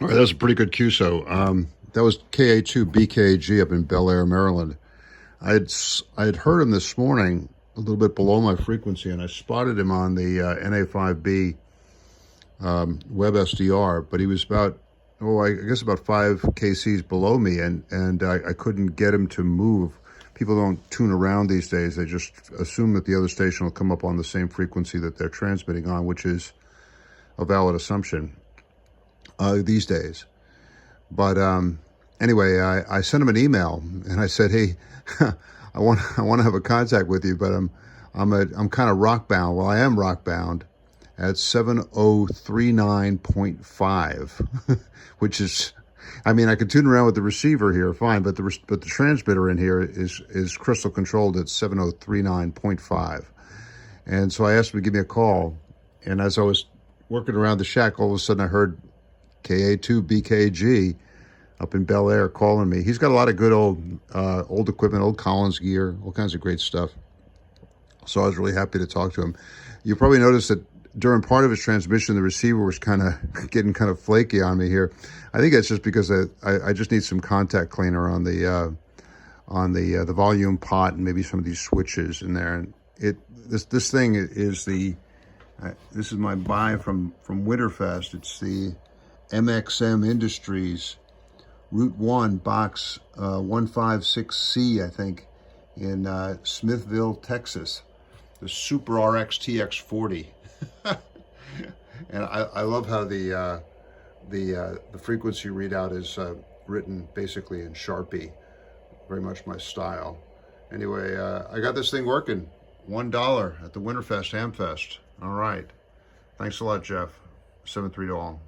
All right, that's a pretty good QSO. That was KA2BKG up in Bel Air, Maryland. I had heard him this morning a little bit below my frequency, and I spotted him on the NA5B web SDR, but he was about, I guess about 5 kcs below me, and I couldn't get him to move. People don't tune around these days. They just assume that the other station will come up on the same frequency that they're transmitting on, which is a valid assumption these days. But anyway, I sent him an email and I said, hey, I want to have a contact with you, but I'm kind of rock bound. Well, I am rock bound at 7039.5, which is, I mean, I can tune around with the receiver here, fine, but the transmitter in here is crystal controlled at 7039.5. And so I asked him to give me a call, and as I was working around the shack, all of a sudden I heard KA2BKG up in Bel Air calling me. He's got a lot of good old equipment, old Collins gear, all kinds of great stuff. So I was really happy to talk to him. You probably noticed that during part of his transmission, the receiver was kind of getting kind of flaky on me here. I think that's just because I just need some contact cleaner on the volume pot and maybe some of these switches in there. And this thing is this is my buy from Winterfest. It's the MXM Industries Route 1 box 156C, I think, in Smithville, Texas. The SupeRX TX40. And I love how the frequency readout is written basically in Sharpie. Very much my style. Anyway, I got this thing working. $1 at the Winterfest Hamfest. All right. Thanks a lot, Jeff. 7-3 to all.